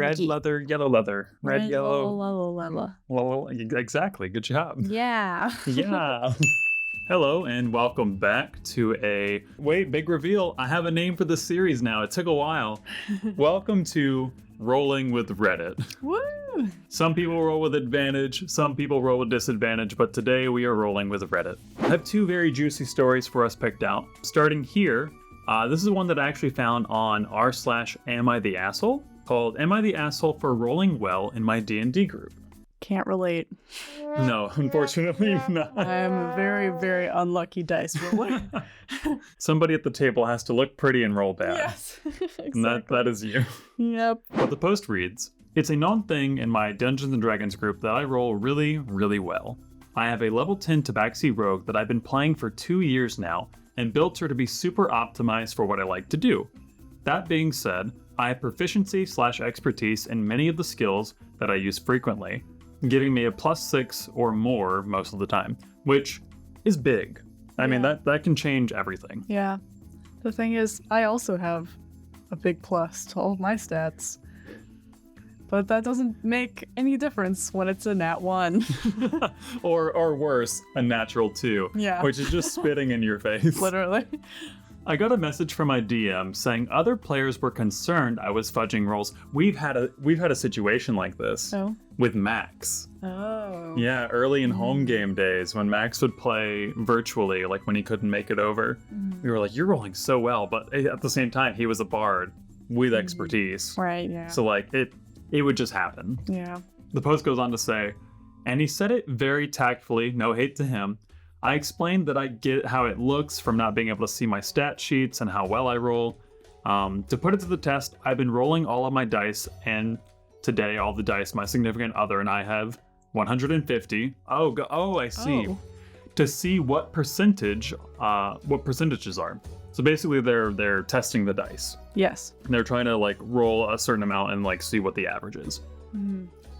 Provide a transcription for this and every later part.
Red leather, yellow leather. Red, yellow. Exactly. Good job. Yeah. Yeah. Hello and welcome back to big reveal. I have a name for this series now. It took a while. Welcome to Rolling with Reddit. Woo! Some people roll with advantage, some people roll with disadvantage, but today we are rolling with Reddit. I have two very juicy stories for us picked out. Starting here, this is one that I actually found on r/Am I the Asshole, called Am I the Asshole for Rolling Well in My D&D Group? Can't relate. No, unfortunately not. I am a very, very unlucky dice roller. Somebody at the table has to look pretty and roll bad. Yes, exactly. And that is you. Yep. But the post reads, it's a known thing in my Dungeons & Dragons group that I roll really, really well. I have a level 10 Tabaxi rogue that I've been playing for 2 years now and built her to be super optimized for what I like to do. That being said, I have proficiency/expertise in many of the skills that I use frequently, giving me a +6 or more most of the time, which is big. I mean, that can change everything. Yeah. The thing is, I also have a big plus to all of my stats. But that doesn't make any difference when it's a nat 1. or worse, a natural 2. Yeah. Which is just spitting in your face. Literally. I got a message from my DM saying other players were concerned I was fudging rolls. We've had a situation like this with Max. Oh. Yeah, early in home game days when Max would play virtually, like when he couldn't make it over. We were like, you're rolling so well, but at the same time, he was a bard with expertise. Right, yeah. So like it would just happen. Yeah. The post goes on to say, and he said it very tactfully, no hate to him. I explained that I get how it looks from not being able to see my stat sheets and how well I roll. To put it to the test, I've been rolling all of my dice, and today all the dice my significant other and I have 150. Oh, I see. Oh. To see what percentages are. So basically they're testing the dice. Yes. And they're trying to like roll a certain amount and like see what the average is.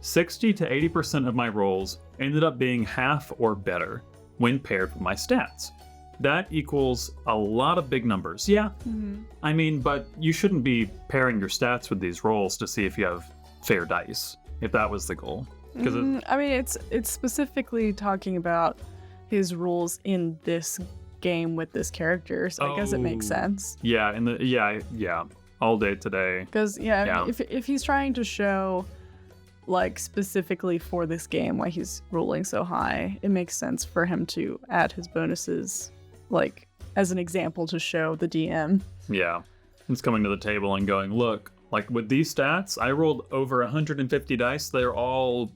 60 to 80% of my rolls ended up being half or better when paired with my stats. That equals a lot of big numbers. Yeah. I mean, but you shouldn't be pairing your stats with these rolls to see if you have fair dice, if that was the goal. I mean, it's specifically talking about his rules in this game with this character, so I guess it makes sense. Yeah, all day today. Because if he's trying to show like specifically for this game why he's rolling so high, it makes sense for him to add his bonuses like as an example to show the DM. Yeah. It's coming to the table and going, look, like with these stats, I rolled over 150 dice. They're all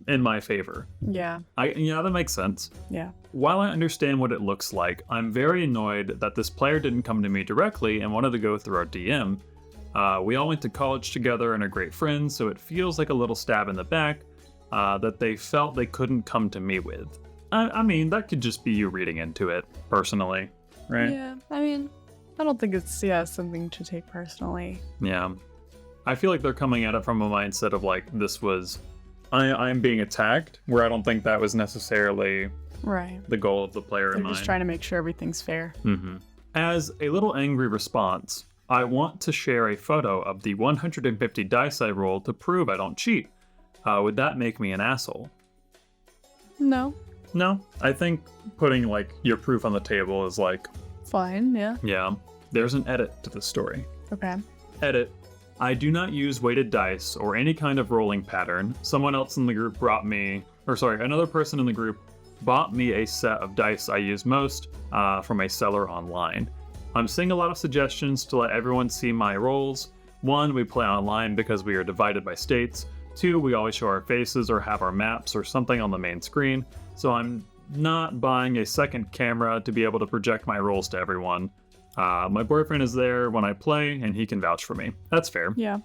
in my favor. Yeah. That makes sense. Yeah. While I understand what it looks like, I'm very annoyed that this player didn't come to me directly and wanted to go through our DM. We all went to college together and are great friends, so it feels like a little stab in the back that they felt they couldn't come to me with. I mean, that could just be you reading into it, personally, right? Yeah, I mean, I don't think it's, something to take personally. Yeah. I feel like they're coming at it from a mindset of like, this was, I'm being attacked, where I don't think that was necessarily the goal of the player in mind. They're just trying to make sure everything's fair. As a little angry response, I want to share a photo of the 150 dice I rolled to prove I don't cheat. Would that make me an asshole? No. No, I think putting like your proof on the table is like... fine, yeah. Yeah. There's an edit to this story. Okay. Edit. I do not use weighted dice or any kind of rolling pattern. Someone else in the group another person in the group bought me a set of dice I use most from a seller online. I'm seeing a lot of suggestions to let everyone see my rolls. 1, we play online because we are divided by states. 2, we always show our faces or have our maps or something on the main screen. So I'm not buying a second camera to be able to project my rolls to everyone. My boyfriend is there when I play and he can vouch for me. That's fair. Yeah.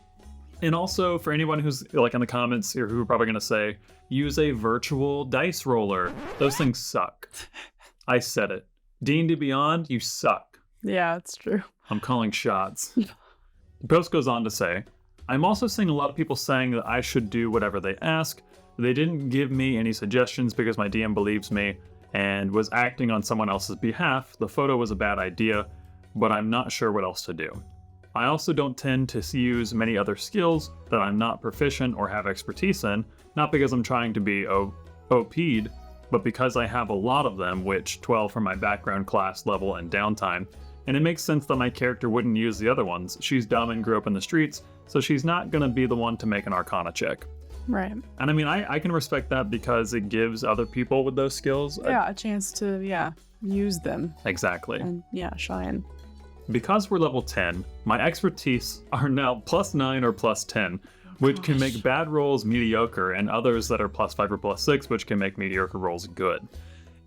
And also for anyone who's like in the comments here who are probably going to say, use a virtual dice roller. Those things suck. I said it. D&D Beyond, you suck. Yeah, it's true. I'm calling shots. The post goes on to say, I'm also seeing a lot of people saying that I should do whatever they ask. They didn't give me any suggestions because my DM believes me and was acting on someone else's behalf. The photo was a bad idea, but I'm not sure what else to do. I also don't tend to use many other skills that I'm not proficient or have expertise in, not because I'm trying to be OP'd, but because I have a lot of them, which 12 for my background, class, level, and downtime. And it makes sense that my character wouldn't use the other ones. She's dumb and grew up in the streets, so she's not gonna be the one to make an Arcana check. Right. And I mean, I can respect that because it gives other people with those skills a chance to, use them. Exactly. And, shine. Because we're level 10, my expertise are now +9 or +10, which can make bad rolls mediocre, and others that are +5 or +6, which can make mediocre rolls good.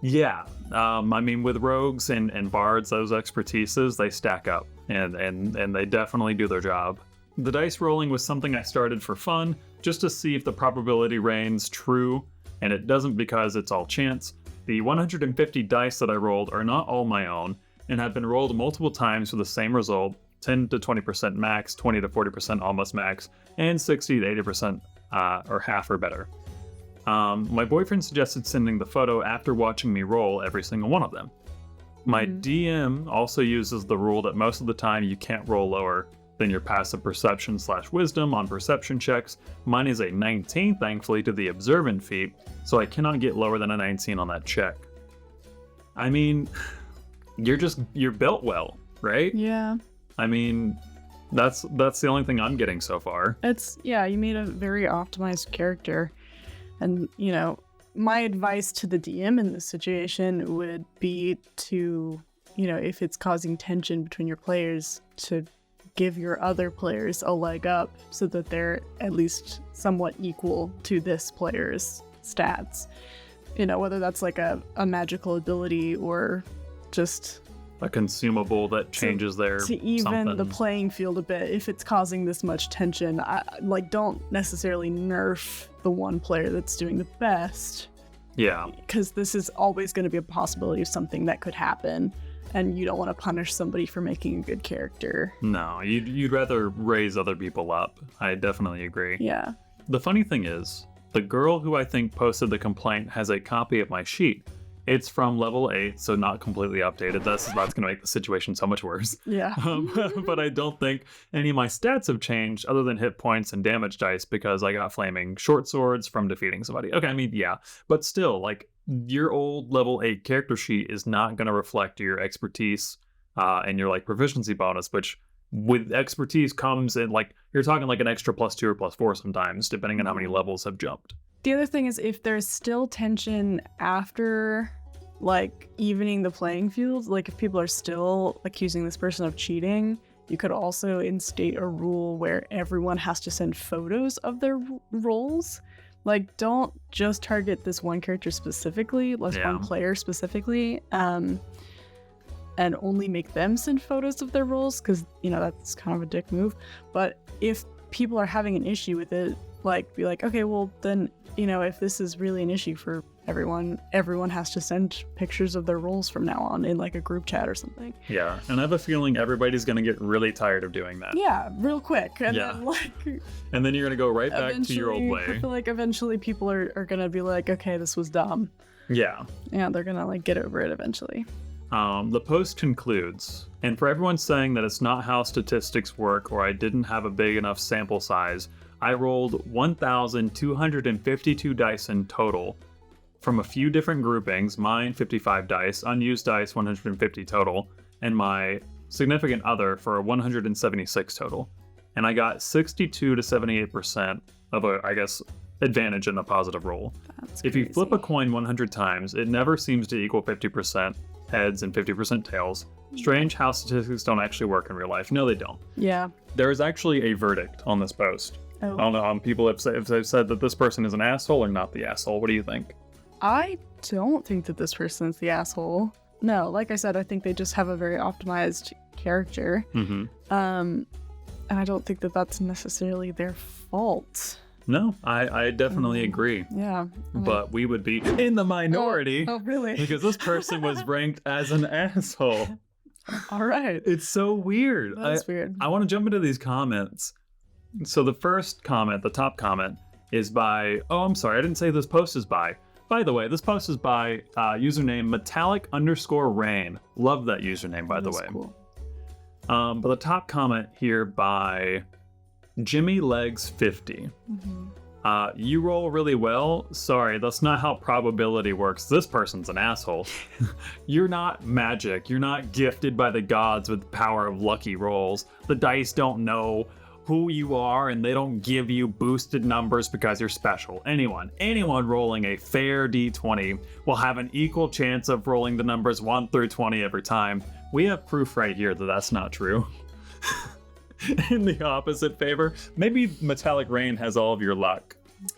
Yeah, I mean, with rogues and bards, those expertises, they stack up, and they definitely do their job. The dice rolling was something I started for fun, just to see if the probability reigns true, and it doesn't because it's all chance. The 150 dice that I rolled are not all my own, and have been rolled multiple times for the same result, 10 to 20% max, 20 to 40% almost max, and 60 to 80% or half or better. My boyfriend suggested sending the photo after watching me roll every single one of them. My DM also uses the rule that most of the time you can't roll lower than your passive perception/wisdom on perception checks. Mine is a 19, thankfully, to the observant feat, so I cannot get lower than a 19 on that check. I mean, you're built well, right? Yeah. I mean, that's the only thing I'm getting so far. You made a very optimized character. And, my advice to the DM in this situation would be to, if it's causing tension between your players, to give your other players a leg up so that they're at least somewhat equal to this player's stats. Whether that's like a magical ability or just a consumable that changes to even something. The playing field a bit. If it's causing this much tension, don't necessarily nerf the one player that's doing the best. Yeah. Because this is always going to be a possibility of something that could happen, and you don't want to punish somebody for making a good character. No, you'd rather raise other people up. I definitely agree. Yeah. The funny thing is, the girl who I think posted the complaint has a copy of my sheet. It's from level 8, so not completely updated. That's going to make the situation so much worse. Yeah. But I don't think any of my stats have changed other than hit points and damage dice because I got flaming short swords from defeating somebody. Okay, I mean, yeah. But still, your old level 8 character sheet is not going to reflect your expertise and your, proficiency bonus, which with expertise comes in, you're talking an extra +2 or +4 sometimes, depending on how many levels have jumped. The other thing is, if there's still tension after evening the playing field, if people are still accusing this person of cheating, you could also instate a rule where everyone has to send photos of their rolls. Don't just target this one character specifically, one player specifically, and only make them send photos of their rolls, because that's kind of a dick move. But if people are having an issue with it, be okay, well then, if this is really an issue for everyone has to send pictures of their rolls from now on in a group chat or something. Yeah, and I have a feeling everybody's going to get really tired of doing that. Yeah, real quick. And then you're going to go right back to your old way. I feel eventually people are going to be okay, this was dumb. Yeah. Yeah, they're going to get over it eventually. The post concludes, and for everyone saying that it's not how statistics work or I didn't have a big enough sample size, I rolled 1,252 dice in total from a few different groupings, mine 55 dice, unused dice 150 total, and my significant other for 176 total. And I got 62 to 78% of advantage in a positive roll. That's if crazy. You flip a coin 100 times, it never seems to equal 50% heads and 50% tails. Strange how statistics don't actually work in real life. No, they don't. Yeah. There is actually a verdict on this post. Oh. I don't know people if they've said that this person is an asshole or not the asshole. What do you think? I don't think that this person's the asshole. No, like I said, I think they just have a very optimized character. Mm-hmm. And I don't think that that's necessarily their fault. No, I definitely agree. Yeah. But we would be in the minority. Oh, really? Because this person was ranked as an asshole. All right. It's so weird. That's weird. I want to jump into these comments. So the first comment, the top comment, is by... Oh, I'm sorry. I didn't say who this post is by. By the way, this post is by username metallic_rain. Love that username, by the way. Cool. But the top comment here by Jimmy Legs 50. You roll really well. Sorry, that's not how probability works. This person's an asshole. You're not magic. You're not gifted by the gods with the power of lucky rolls. The dice don't know who you are, and they don't give you boosted numbers because you're special. Anyone rolling a fair d20 will have an equal chance of rolling the numbers 1 through 20 every time. We have proof right here that that's not true. In the opposite favor, maybe Metallic Rain has all of your luck.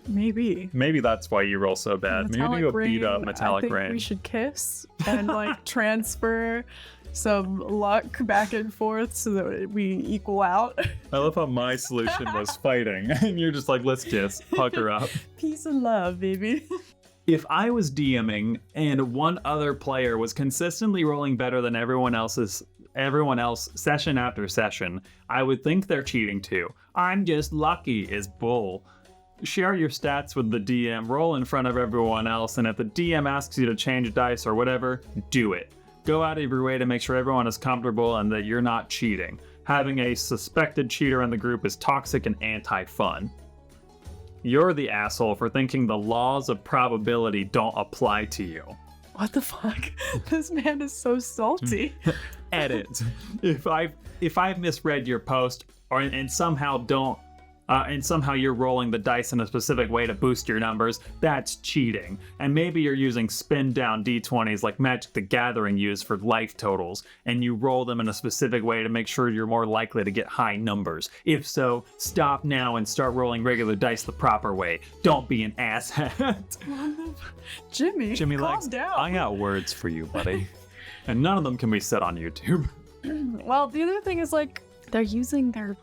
Maybe That's why you roll so bad. Metallic Maybe you Rain, beat up Metallic I think Rain. we should kiss and like transfer some luck back and forth so that we equal out. I love how my solution was fighting, and you're just like, let's kiss, pucker up. Peace and love, baby. If I was DMing and one other player was consistently rolling better than everyone else session after session, I would think they're cheating too. I'm just lucky is bull. Share your stats with the DM, roll in front of everyone else, and if the DM asks you to change dice or whatever, do it. Go out of your way to make sure everyone is comfortable and that you're not cheating. Having a suspected cheater in the group is toxic and anti-fun. You're the asshole for thinking the laws of probability don't apply to you. What the fuck? This man is so salty. Edit. If I've misread your post and somehow you're rolling the dice in a specific way to boost your numbers, that's cheating. And maybe you're using spin down d20s like Magic the Gathering used for life totals, and you roll them in a specific way to make sure you're more likely to get high numbers. If so, stop now and start rolling regular dice the proper way. Don't be an asshat. Jimmy calm Legs, down. I got words for you, buddy. And none of them can be said on YouTube. Well, the other thing is like they're using their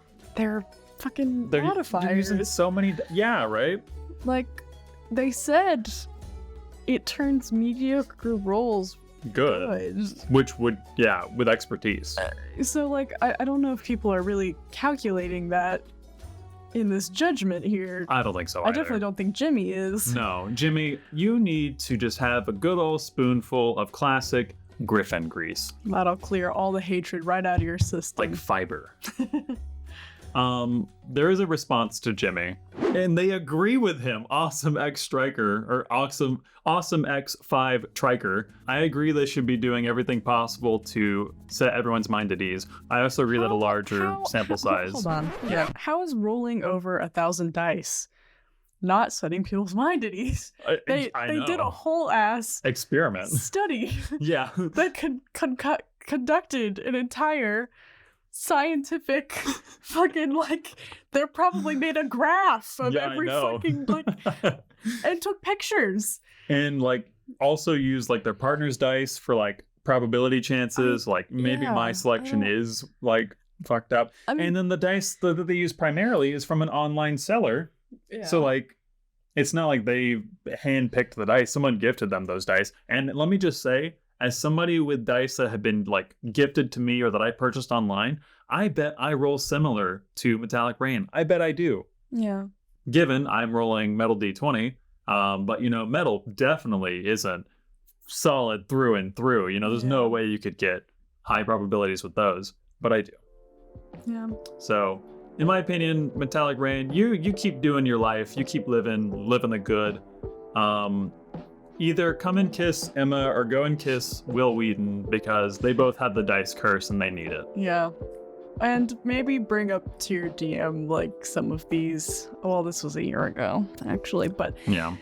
fucking modifiers. They're using so many. Yeah, right? Like they said, it turns mediocre rolls good. Which would, yeah, with expertise. So like I don't know if people are really calculating that in this judgment here. I don't think so I either. definitely don't think Jimmy is. No, Jimmy, you need to just have a good old spoonful of classic Griffin grease. That'll clear all the hatred right out of your system. Like fiber. There is a response to Jimmy, and they agree with him. Awesome X Striker, or Awesome X5 Triker. I agree they should be doing everything possible to set everyone's mind at ease. I also agree that a larger sample size. Hold on. Yeah. How is rolling over 1,000 dice not setting people's mind at ease? They did a whole ass experiment study. Yeah. That conducted an entire scientific fucking like they're probably made a graph of every fucking like and took pictures and like also used like their partner's dice for like probability chances. Like maybe my selection is like fucked up. And then the dice that they use primarily is from an online seller. So like it's not like they handpicked the dice. Someone gifted them those dice. And let me just say, as somebody with dice that have been like gifted to me or that I purchased online, I bet I roll similar to Metallic Rain. I bet I do. Yeah. Given I'm rolling metal d20, but you know, metal definitely isn't solid through and through. You know, there's no way you could get high probabilities with those, but I do. Yeah. So, in my opinion, Metallic Rain, you keep doing your life, you keep living the good. Either come and kiss Emma or go and kiss Will Whedon because they both had the dice curse and they need it. Yeah. And maybe bring up to your DM like some of these. Well, this was a year ago, actually, but yeah.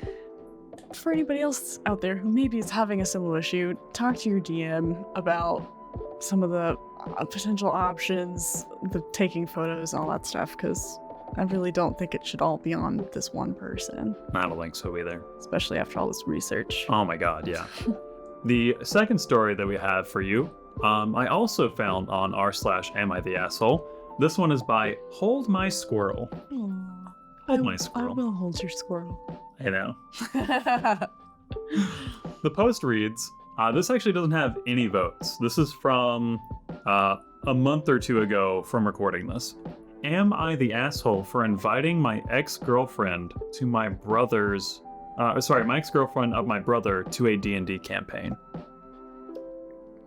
For anybody else out there who maybe is having a similar issue, talk to your DM about some of the potential options, the taking photos, and all that stuff, because I really don't think it should all be on this one person. I don't think so either. Especially after all this research. Oh my god, yeah. The second story that we have for you, I also found on r/Am I the Asshole. This one is by Hold My Squirrel. Aww. Hold my squirrel. I will hold your squirrel. I know. The post reads, this actually doesn't have any votes. This is from a month or two ago from recording this. Am I the asshole for inviting my ex-girlfriend to my brother's... my ex-girlfriend of my brother to a D&D campaign?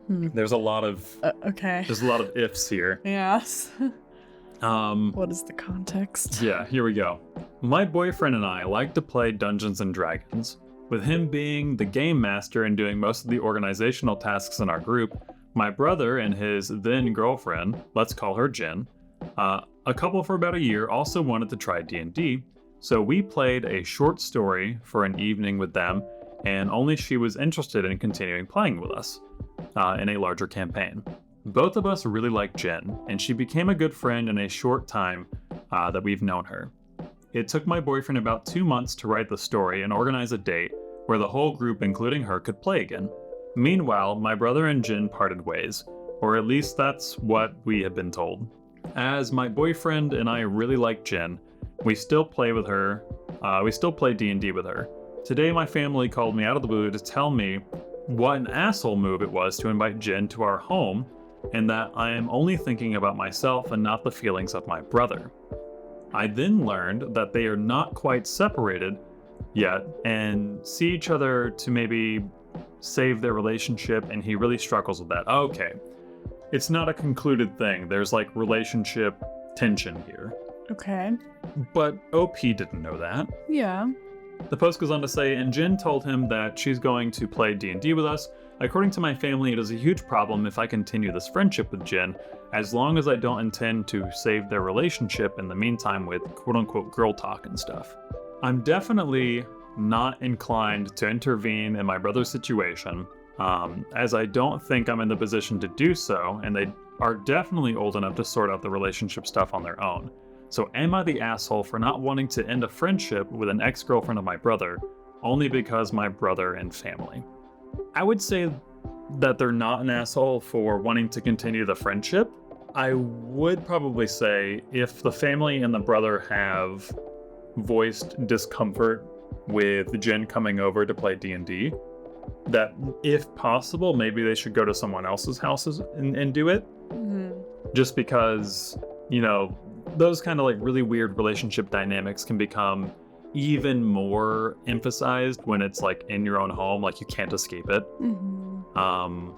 There's a lot of okay. There's a lot of ifs here. Yes. What is the context? Yeah, here we go. My boyfriend and I like to play Dungeons and Dragons. With him being the game master and doing most of the organizational tasks in our group, my brother and his then girlfriend, let's call her Jen, a couple for about a year, also wanted to try D&D, so we played a short story for an evening with them, and only she was interested in continuing playing with us in a larger campaign. Both of us really like Jen, and she became a good friend in a short time that we've known her. It took my boyfriend about 2 months to write the story and organize a date where the whole group, including her, could play again. Meanwhile, my brother and Jen parted ways, or at least that's what we have been told. As my boyfriend and I really like Jen, we still play with her. We still play D&D with her. Today, my family called me out of the blue to tell me what an asshole move it was to invite Jen to our home, and that I am only thinking about myself and not the feelings of my brother. I then learned that they are not quite separated yet and see each other to maybe save their relationship, and he really struggles with that. Okay. It's not a concluded thing. There's like relationship tension here. Okay. But OP didn't know that. Yeah. The post goes on to say, and Jen told him that she's going to play D&D with us. According to my family, it is a huge problem if I continue this friendship with Jen, as long as I don't intend to save their relationship in the meantime with quote-unquote girl talk and stuff. I'm definitely not inclined to intervene in my brother's situation, as I don't think I'm in the position to do so, and they are definitely old enough to sort out the relationship stuff on their own. So am I the asshole for not wanting to end a friendship with an ex-girlfriend of my brother, only because my brother and family? I would say that they're not an asshole for wanting to continue the friendship. I would probably say if the family and the brother have voiced discomfort with Jen coming over to play D&D, that if possible, maybe they should go to someone else's houses and do it. Mm-hmm. Just because, you know, those kind of like really weird relationship dynamics can become even more emphasized when it's like in your own home, like you can't escape it. Mm-hmm.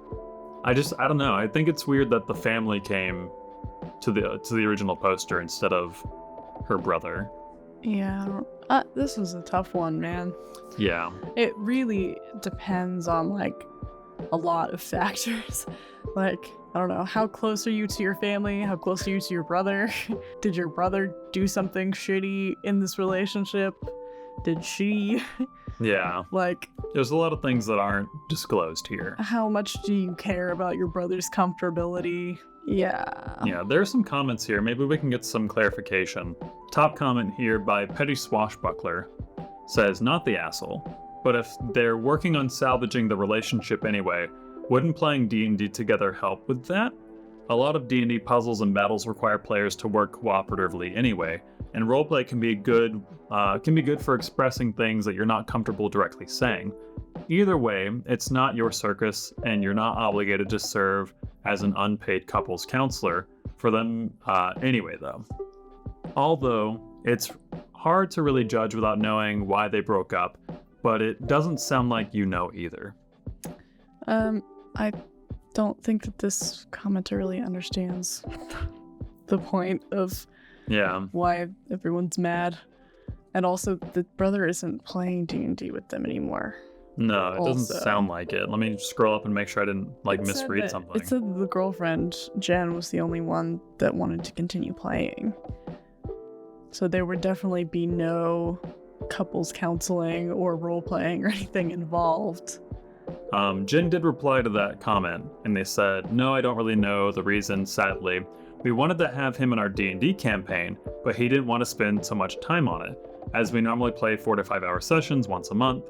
I don't know. I think it's weird that the family came to the original poster instead of her brother. Yeah. This was a tough one, man. Yeah. It really depends on like a lot of factors. Like, I don't know, how close are you to your family? How close are you to your brother? Did your brother do something shitty in this relationship? Did she? Yeah. Like, there's a lot of things that aren't disclosed here. how much do you care about your brother's comfortability? Yeah. Yeah, there are some comments here. Maybe we can get some clarification. Top comment here by Petty Swashbuckler says, not the asshole, but if they're working on salvaging the relationship anyway, wouldn't playing D&D together help with that? A lot of D&D puzzles and battles require players to work cooperatively anyway, and roleplay can be good for expressing things that you're not comfortable directly saying. Either way, it's not your circus, and you're not obligated to serve as an unpaid couples counselor for them anyway, though. Although, it's hard to really judge without knowing why they broke up, but it doesn't sound like you know either. I don't think that this commenter really understands the point of why everyone's mad. And also, the brother isn't playing D&D with them anymore. No, it doesn't sound like it. Let me scroll up and make sure I didn't misread something. It said the girlfriend, Jen, was the only one that wanted to continue playing. So there would definitely be no couples counseling or role-playing or anything involved. Jen did reply to that comment, and they said, no, I don't really know the reason, sadly. We wanted to have him in our D&D campaign, but he didn't want to spend so much time on it, as we normally play 4 to 5 hour sessions once a month.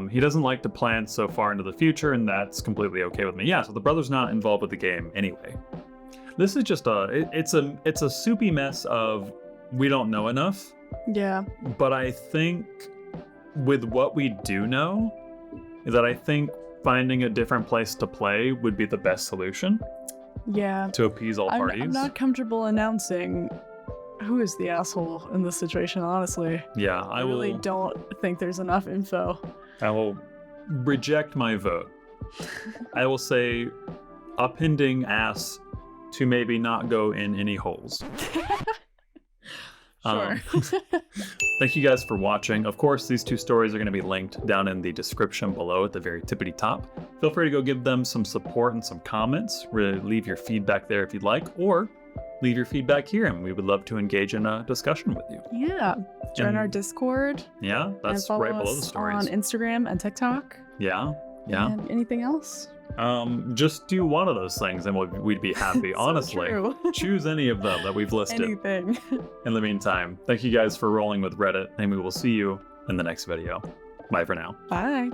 He doesn't like to plan so far into the future, and that's completely okay with me. Yeah, so the brother's not involved with the game anyway. This is just it's a soupy mess of we don't know enough. Yeah. But I think with what we do know, is that I think finding a different place to play would be the best solution. Yeah. To appease all parties. I'm not comfortable announcing who is the asshole in this situation, honestly. Yeah, I really don't think there's enough info. I will reject my vote. I will say upending ass to maybe not go in any holes. Sure. Thank you guys for watching. Of course, these 2 stories are going to be linked down in the description below at the very tippity top. Feel free to go give them some support and some comments. Really leave your feedback there if you'd like, or leave your feedback here, and we would love to engage in a discussion with you. Yeah. Join our Discord. Yeah, that's right below the stories. On Instagram and TikTok. Yeah. And anything else? Just do one of those things and we'd be happy. So honestly. true. Choose any of them that we've listed. Anything. In the meantime, thank you guys for rolling with Reddit, and we will see you in the next video. Bye for now. Bye.